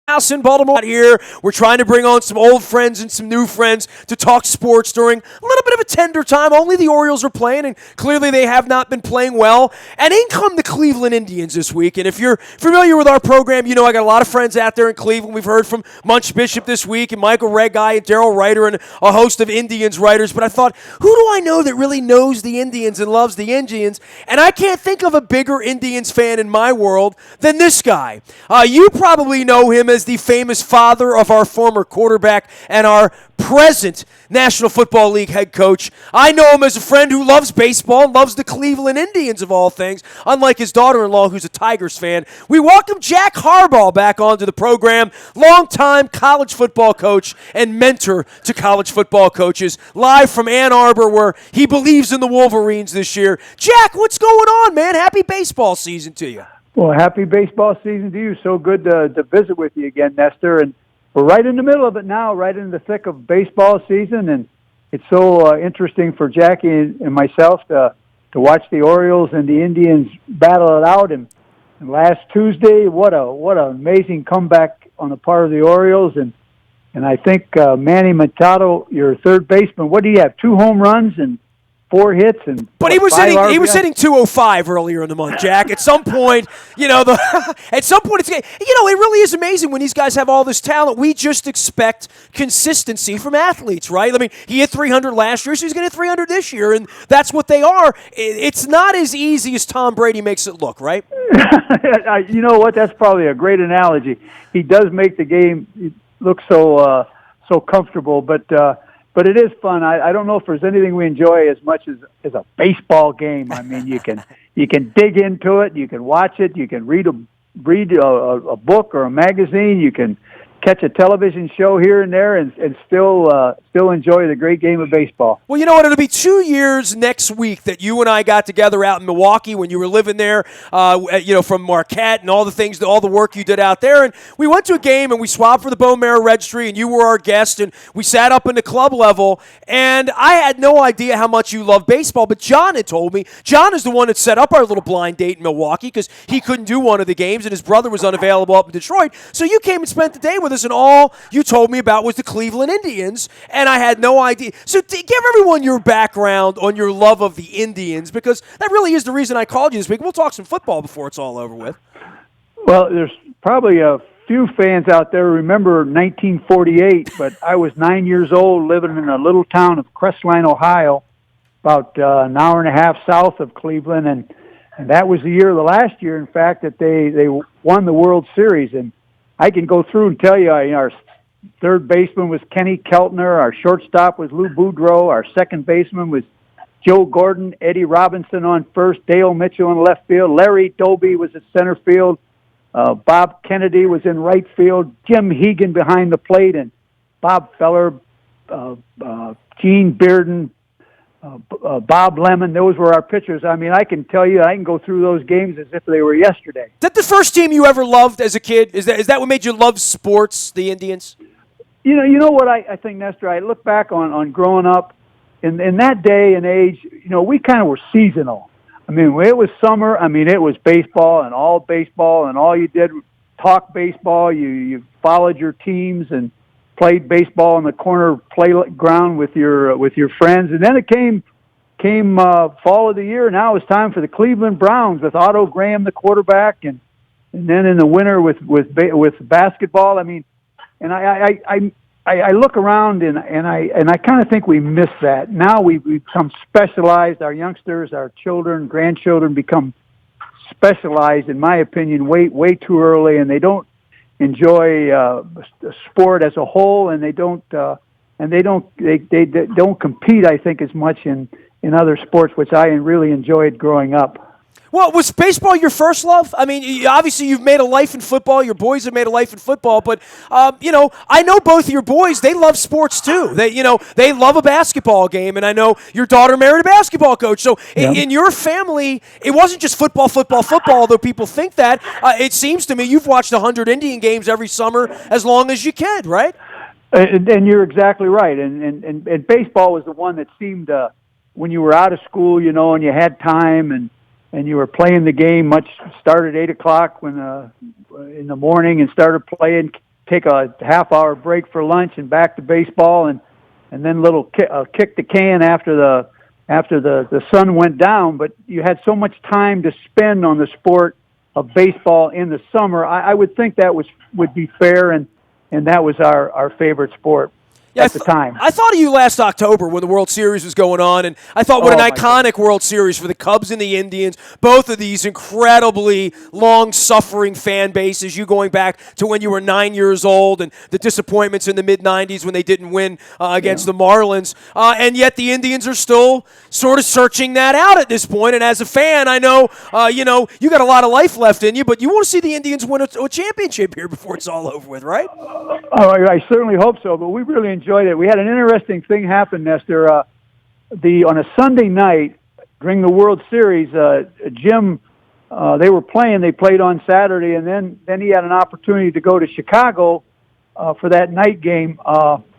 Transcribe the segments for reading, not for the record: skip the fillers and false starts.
House in Baltimore here. We're trying to bring on some old friends and some new friends to talk sports during a little bit of a tender time. Only the Orioles are playing, and clearly they have not been playing well. And in come the Cleveland Indians this week. And if you're familiar with our program, you know I got a lot of friends out there in Cleveland. We've heard from Munch Bishop this week, and Michael Regai, and Daryl Ryder, and a host of Indians writers. But I thought, who do I know that really knows the Indians and loves the Indians? And I can't think of a bigger Indians fan in my world than this guy. You probably know him as the famous father of our former quarterback and our present National Football League head coach. I know him as a friend who loves baseball and loves the Cleveland Indians of all things, unlike his daughter-in-law who's a Tigers fan. We welcome Jack Harbaugh back onto the program, longtime college football coach and mentor to college football coaches, live from Ann Arbor where he believes in the Wolverines this year. Jack, what's going on, man? Happy baseball season to you. Well, happy baseball season to you. So good to visit with you again, Nestor. And we're right in the middle of it now, right in the thick of baseball season. And it's so interesting for Jackie and myself to watch the Orioles and the Indians battle it out. And last Tuesday, what an amazing comeback on the part of the Orioles. And I think Manny Machado, your third baseman, what do you have, 2 home runs and 4 hits, but he was hitting 205 earlier in the month, Jack. At some point, it's it really is amazing when these guys have all this talent. We just expect consistency from athletes, right? I mean, he hit 300 last year, so he's going to hit 300 this year, and that's what they are. It's not as easy as Tom Brady makes it look, right? You know what? That's probably a great analogy. He does make the game look so comfortable, but it is fun. I don't know if there's anything we enjoy as much as a baseball game. I mean, you can dig into it, you can watch it, you can read a book or a magazine, you can catch a television show here and there, and still enjoy the great game of baseball. Well, you know what? It'll be 2 years next week that you and I got together out in Milwaukee when you were living there, from Marquette and all the work you did out there. And we went to a game and we swapped for the bone marrow registry, and you were our guest, and we sat up in the club level. And I had no idea how much you love baseball, but John had told me. John is the one that set up our little blind date in Milwaukee because he couldn't do one of the games, and his brother was unavailable up in Detroit. So you came and spent the day with us, and all you told me about was the Cleveland Indians, and I had no idea. So give everyone your background on your love of the Indians, because that really is the reason I called you this week. We'll talk some football before it's all over with. Well, there's probably a few fans out there who remember 1948, but I was 9 years old living in a little town of Crestline, Ohio, about an hour and a half south of Cleveland, and that was the last year, in fact, that they won the World Series. And I can go through and tell you, our third baseman was Kenny Keltner, our shortstop was Lou Boudreau, our second baseman was Joe Gordon, Eddie Robinson on first, Dale Mitchell in left field, Larry Doby was at center field, Bob Kennedy was in right field, Jim Hegan behind the plate, and Bob Feller, Gene Bearden, Bob Lemon. Those were our pitchers. I mean, I can tell you, I can go through those games as if they were yesterday. Is that the first team you ever loved as a kid? Is that what made you love sports, the Indians? You know what I think, Nestor? I look back on growing up in that day and age. We kind of were seasonal. I mean, when it was summer, it was baseball, and all you did was talk baseball. You followed your teams and played baseball in the corner playground with your friends, and then it came fall of the year. Now it's time for the Cleveland Browns with Otto Graham, the quarterback, and then in the winter with basketball. I mean, and I look around and I kind of think we miss that. Now we've become specialized. Our youngsters, our children, grandchildren become specialized, in my opinion, way too early, and they don't enjoy sport as a whole, and they don't compete, I think, as much in other sports, which I really enjoyed growing up. Well, was baseball your first love? I mean, obviously you've made a life in football. Your boys have made a life in football, but I know both of your boys. They love sports too. They love a basketball game, and I know your daughter married a basketball coach. So in your family, it wasn't just football. Although people think that, it seems to me you've watched 100 Indian games every summer as long as you can, right? And you're exactly right. And baseball was the one that seemed when you were out of school, and you had time and you were playing the game. Started 8:00 when in the morning and started playing, take a half-hour break for lunch and back to baseball, and then kick the can after the sun went down. But you had so much time to spend on the sport of baseball in the summer. I would think that would be fair, and that was our favorite sport. At the time. I thought of you last October when the World Series was going on, and I thought what an iconic World Series for the Cubs and the Indians, both of these incredibly long-suffering fan bases, you going back to when you were 9 years old and the disappointments in the mid-'90s when they didn't win against the Marlins, and yet the Indians are still sort of searching that out at this point, and as a fan, I know, you got a lot of life left in you, but you want to see the Indians win a championship here before it's all over with, right? Oh, I certainly hope so, but we really enjoyed it. We had an interesting thing happen, Nestor. On a Sunday night during the World Series, Jim, they were playing. They played on Saturday, and then he had an opportunity to go to Chicago for that night game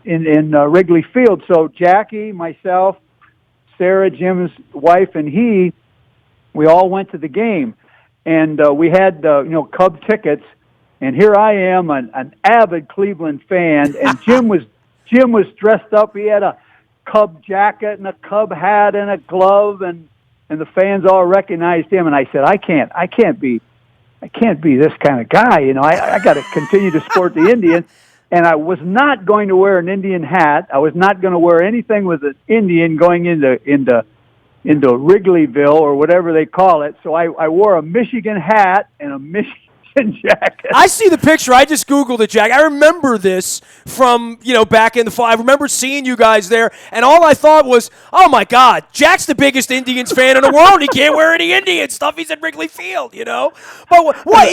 in Wrigley Field. So Jackie, myself, Sarah, Jim's wife, and we all went to the game, and we had Cub tickets. And here I am, an avid Cleveland fan, and Jim was dressed up. He had a Cub jacket and a Cub hat and a glove, and the fans all recognized him. And I said, I can't be this kind of guy. I got to continue to support the Indians. And I was not going to wear an Indian hat. I was not going to wear anything with an Indian going into Wrigleyville or whatever they call it. So I wore a Michigan hat and a Michigan jacket. I see the picture. I just Googled it, Jack. I remember this from, back in the fall. I remember seeing you guys there, and all I thought was, oh, my God, Jack's the biggest Indians fan in the world, and he can't wear any Indian stuff. He's at Wrigley Field, But why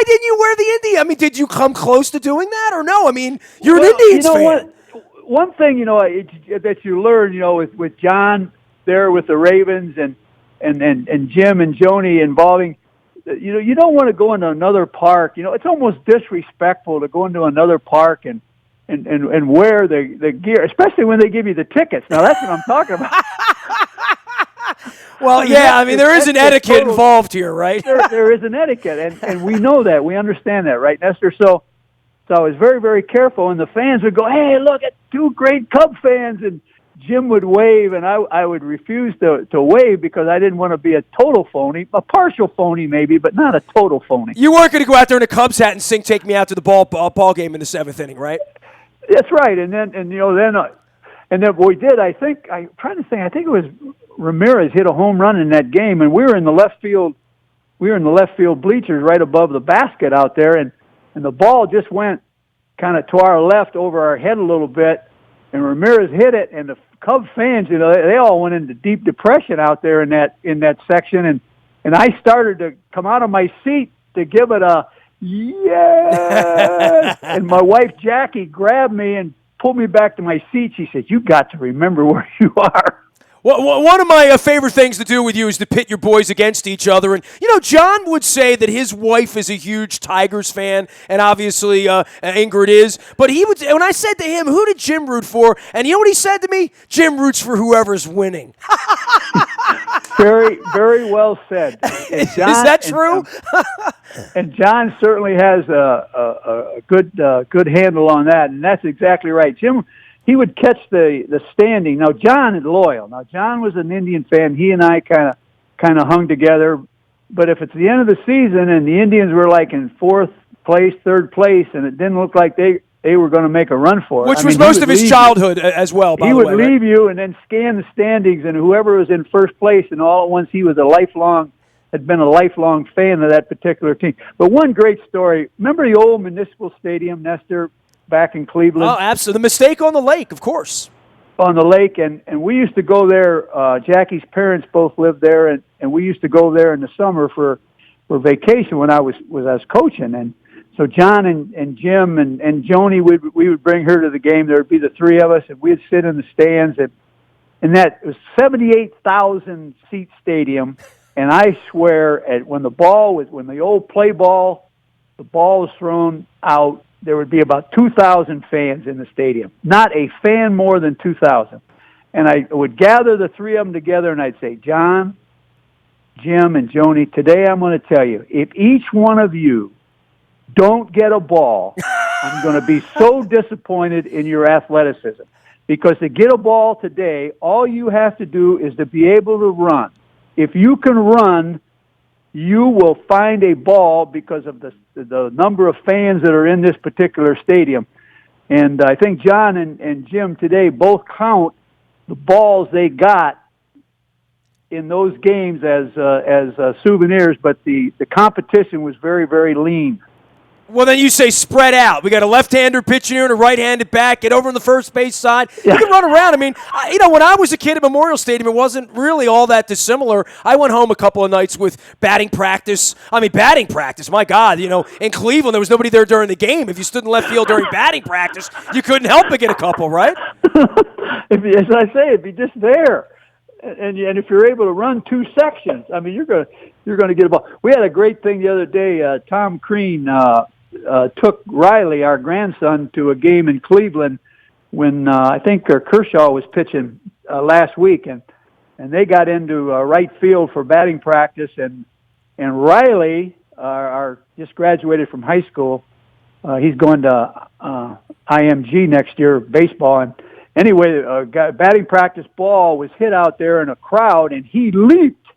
didn't you wear the Indian? I mean, did you come close to doing that or no? I mean, you're an Indians fan. One thing, that you learn, with John there with the Ravens and Jim and Joni involving, you don't want to go into another park. It's almost disrespectful to go into another park and wear the gear, especially when they give you the tickets. Now, that's what I'm talking about. Well, there is an etiquette involved here, right? There is an etiquette, and we know that. We understand that, right, Nestor? So I was very, very careful, and the fans would go, hey, look at two great Cub fans, and Jim would wave, and I would refuse to wave because I didn't want to be a total phony, a partial phony maybe, but not a total phony. You weren't going to go out there in a Cubs hat and sing "Take Me Out to the Ball Game" in the seventh inning, right? That's right, and then we did. I'm trying to think. I think it was Ramirez hit a home run in that game, and we were in the left field bleachers right above the basket out there, and the ball just went kind of to our left over our head a little bit, and Ramirez hit it, and the Cub fans, they all went into deep depression out there in that section, and I started to come out of my seat to give it a yes, and my wife Jackie grabbed me and pulled me back to my seat. She said, "You got to remember where you are." Well, one of my favorite things to do with you is to pit your boys against each other. And, John would say that his wife is a huge Tigers fan, and obviously Ingrid is. But he would, when I said to him, who did Jim root for? And you know what he said to me? Jim roots for whoever's winning. Very, very well said. Is that true? And John certainly has a good handle on that, and that's exactly right. Jim, he would catch the standing. Now, John is loyal. Now, John was an Indian fan. He and I kind of hung together. But if it's the end of the season and the Indians were like in fourth place, third place, and it didn't look like they were going to make a run for it. Which was most of his childhood as well, by the way. He would leave you and then scan the standings, and whoever was in first place, and all at once he was had been a lifelong fan of that particular team. But one great story, remember the old Municipal Stadium, Nestor, back in Cleveland? Oh, absolutely. The Mistake on the Lake, of course. On the lake, and we used to go there. Jackie's parents both lived there, and we used to go there in the summer for vacation when I was coaching. And so John and Jim and Joni, we would bring her to the game. There would be the three of us, and we'd sit in the stands. And that was 78,000 seat stadium. And I swear, when the old play ball, the ball was thrown out, there would be about 2,000 fans in the stadium. Not a fan more than 2,000. And I would gather the three of them together, and I'd say, John, Jim, and Joni, today I'm going to tell you, if each one of you don't get a ball I'm going to be so disappointed in your athleticism. Because to get a ball today, all you have to do is to be able to run. If you can run, you will find a ball because of the number of fans that are in this particular stadium. And I think John and Jim today both count the balls they got in those games as souvenirs, but the competition was very, very lean. Well, then you say spread out. We got a left-hander pitching here and a right-handed back. Get over on the first base side. You can run around. I mean, when I was a kid at Memorial Stadium, it wasn't really all that dissimilar. I went home a couple of nights with batting practice. My God. In Cleveland, there was nobody there during the game. If you stood in left field during batting practice, you couldn't help but get a couple, right? As I say, it'd be just there. And if you're able to run two sections, I mean, you're going to get a ball. We had a great thing the other day. Tom Crean took Riley, our grandson, to a game in Cleveland when I think Kershaw was pitching last week, and they got into right field for batting practice, and Riley, our just graduated from high school, he's going to IMG next year, baseball, and anyway, batting practice ball was hit out there in a crowd, and he leaped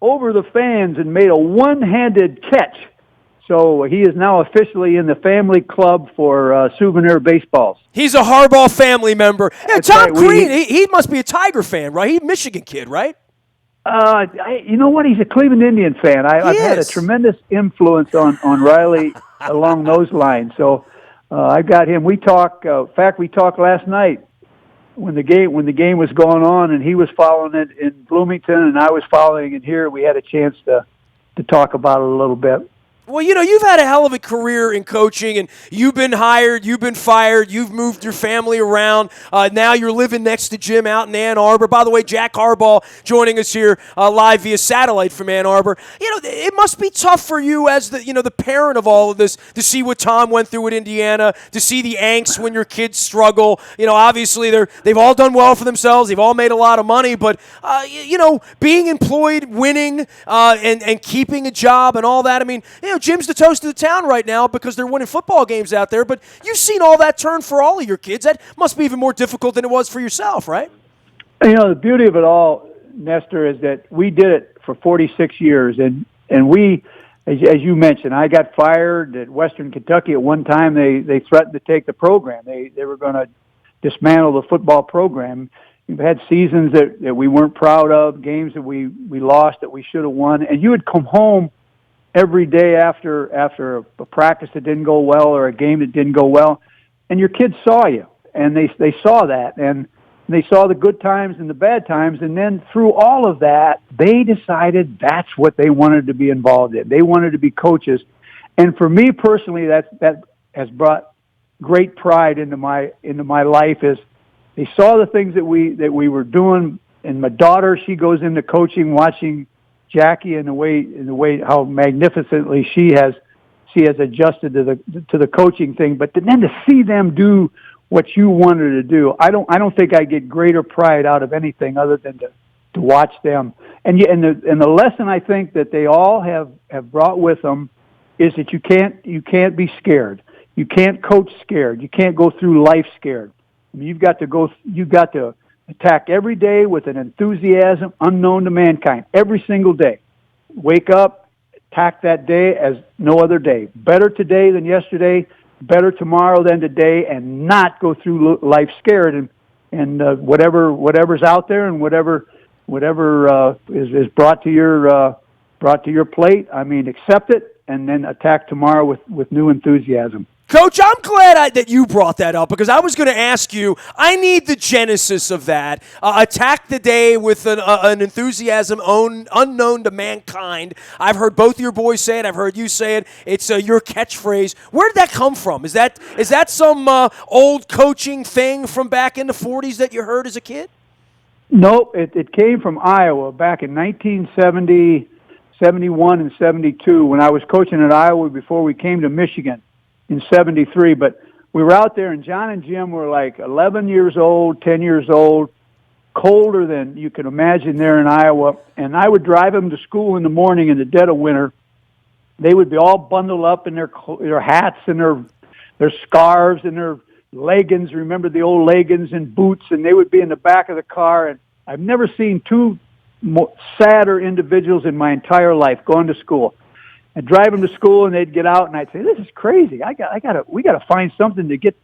over the fans and made a one-handed catch. So he is now officially in the family club for souvenir baseballs. He's a Harbaugh family member. Yeah, That's Tom right. Crean, he must be a Tiger fan, right? He's a Michigan kid, right? You know what? He's a Cleveland Indian fan. I've had a tremendous influence on Riley along those lines. So I got him. We talked. In fact, we talked last night when the game was going on, and he was following it in Bloomington, and I was following it here. We had a chance to talk about it a little bit. Well, you've had a hell of a career in coaching, and you've been hired, you've been fired, you've moved your family around. Now you're living next to Jim out in Ann Arbor. By the way, Jack Harbaugh joining us here live via satellite from Ann Arbor. It must be tough for you as the parent of all of this to see what Tom went through at Indiana, to see the angst when your kids struggle. Obviously they've all done well for themselves, they've all made a lot of money, but being employed, winning, and keeping a job and all that. I mean, Jim's the toast of the town right now because they're winning football games out there, but you've seen all that turn for all of your kids. That must be even more difficult than it was for yourself, right? The beauty of it all, Nestor, is that we did it for 46 years, and we, as you mentioned, I got fired at Western Kentucky at one time. They threatened to take the program. They were going to dismantle the football program. We've had seasons that we weren't proud of, games that we lost that we should have won, and you would come home every day after a practice that didn't go well or a game that didn't go well, and your kids saw you, and they saw that, and they saw the good times and the bad times, and then through all of that, they decided that's what they wanted to be involved in. They wanted to be coaches, and for me personally, that has brought great pride into my life. Is they saw the things that we were doing, and my daughter, she goes into coaching, watching Jackie in the way how magnificently she has adjusted to the coaching thing, but then to see them do what you wanted to do, I don't think I get greater pride out of anything other than to watch them. And the lesson I think that they all have brought with them is that you can't be scared. You can't coach scared. You can't go through life scared. I mean, you've got to attack every day with an enthusiasm unknown to mankind. Every single day. Wake up, attack that day as no other day. Better today than yesterday, better tomorrow than today, and not go through life scared. And whatever's out there and whatever is brought to your plate, I mean, accept it and then attack tomorrow with new enthusiasm. Coach, I'm glad that you brought that up because I was going to ask you, I need the genesis of that. Attack the day with an enthusiasm unknown to mankind. I've heard both of your boys say it. I've heard you say it. It's your catchphrase. Where did that come from? Is that some old coaching thing from back in the 40s that you heard as a kid? Nope. It came from Iowa back in 1970, 71, and 72 when I was coaching at Iowa before we came to Michigan in 73, but we were out there, and John and Jim were like 11 years old, 10 years old, colder than you can imagine there in Iowa, and I would drive them to school in the morning in the dead of winter. They would be all bundled up in their hats and their scarves and their leggings. Remember the old leggings and boots, and they would be in the back of the car. And I've never seen two sadder individuals in my entire life going to school. I'd drive them to school, and they'd get out, and I'd say, "This is crazy. We got to find something to get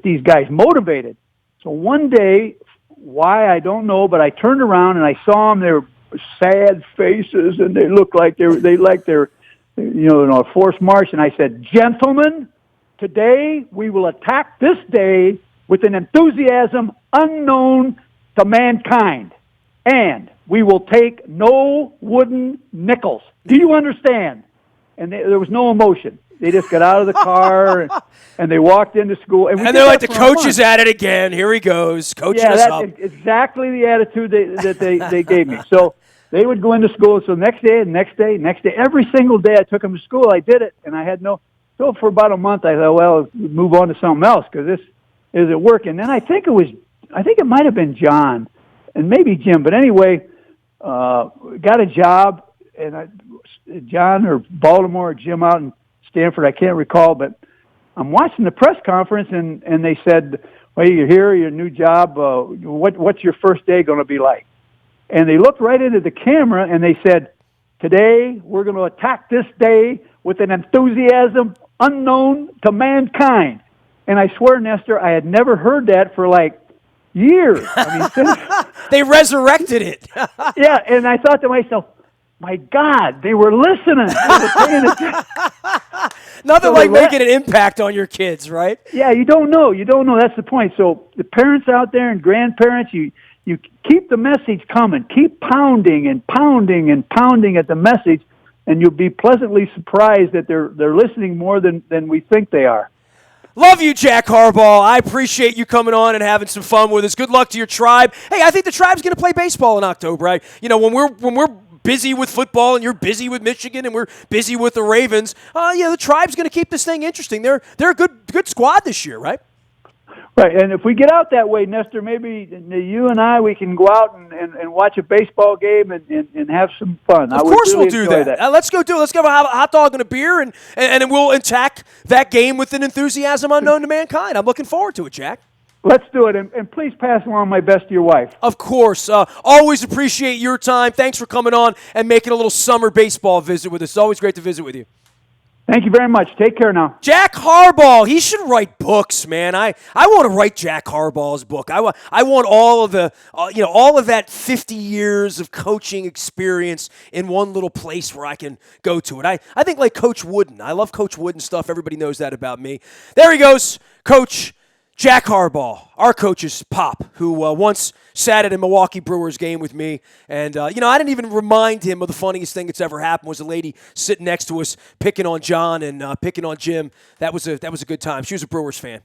these guys motivated." So one day, why I don't know, but I turned around and I saw them. They were sad faces, and they looked like they like their a forced march. And I said, "Gentlemen, today we will attack this day with an enthusiasm unknown to mankind, and we will take no wooden nickels. Do you understand?" And there was no emotion. They just got out of the car and they walked into school. And they're like, the coach is at it again. Here he goes, coaching us up. Yeah, that's exactly the attitude that they gave me. So they would go into school. So next day, every single day I took them to school. I did it, and I had so for about a month I thought, well, move on to something else because this isn't working. And I think it might have been John and maybe Jim, but anyway, got a job, and John or Baltimore or Jim out in Stanford, I can't recall, but I'm watching the press conference, and they said, "Well, you're here, your new job. What's your first day going to be like?" And they looked right into the camera, and they said, "Today we're going to attack this day with an enthusiasm unknown to mankind." And I swear, Nestor, I had never heard that for like years. I mean, since they resurrected it. Yeah, and I thought to myself, my God, they were listening. They were paying attention. Nothing like making an impact on your kids, right? Yeah, you don't know. That's the point. So the parents out there and grandparents, you keep the message coming. Keep pounding and pounding and pounding at the message, and you'll be pleasantly surprised that they're listening more than we think they are. Love you, Jack Harbaugh. I appreciate you coming on and having some fun with us. Good luck to your tribe. Hey, I think the tribe's going to play baseball in October. Right? When we're busy with football and you're busy with Michigan and we're busy with the Ravens, the tribe's going to keep this thing interesting. They're a good squad this year, right? Right, and if we get out that way, Nestor, maybe you and I, we can go out and watch a baseball game and have some fun. Of course we'll do that. Let's go do it. Let's go have a hot dog and a beer, and we'll attack that game with an enthusiasm unknown to mankind. I'm looking forward to it, Jack. Let's do it, and please pass along my best to your wife. Of course. Always appreciate your time. Thanks for coming on and making a little summer baseball visit with us. It's always great to visit with you. Thank you very much. Take care now. Jack Harbaugh, he should write books, man. I want to write Jack Harbaugh's book. I want all of the all of that 50 years of coaching experience in one little place where I can go to it. I think like Coach Wooden. I love Coach Wooden stuff. Everybody knows that about me. There he goes, Coach Jack Harbaugh, our coach's pop, who once sat at a Milwaukee Brewers game with me. And, I didn't even remind him of the funniest thing that's ever happened was a lady sitting next to us picking on John and picking on Jim. That was a good time. She was a Brewers fan.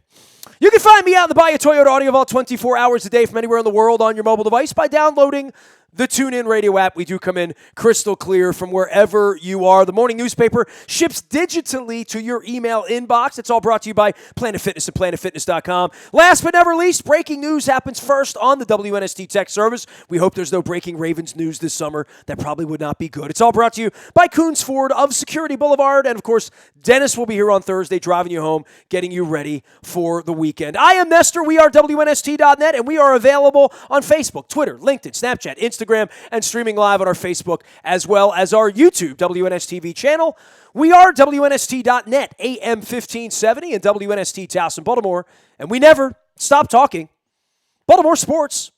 You can find me out in the Bayou Toyota Audio Vault 24 hours a day from anywhere in the world on your mobile device by downloading the TuneIn Radio app. We do come in crystal clear from wherever you are. The morning newspaper ships digitally to your email inbox. It's all brought to you by Planet Fitness and PlanetFitness.com. Last but never least, breaking news happens first on the WNST Tech Service. We hope there's no breaking Ravens news this summer. That probably would not be good. It's all brought to you by Coons Ford of Security Boulevard. And, of course, Dennis will be here on Thursday driving you home, getting you ready for the weekend. I am Nestor. We are WNST.net, and we are available on Facebook, Twitter, LinkedIn, Snapchat, Instagram, and streaming live on our Facebook as well as our YouTube WNSTV channel. We are WNST.net, AM 1570, and WNST Towson, Baltimore, and we never stop talking Baltimore sports.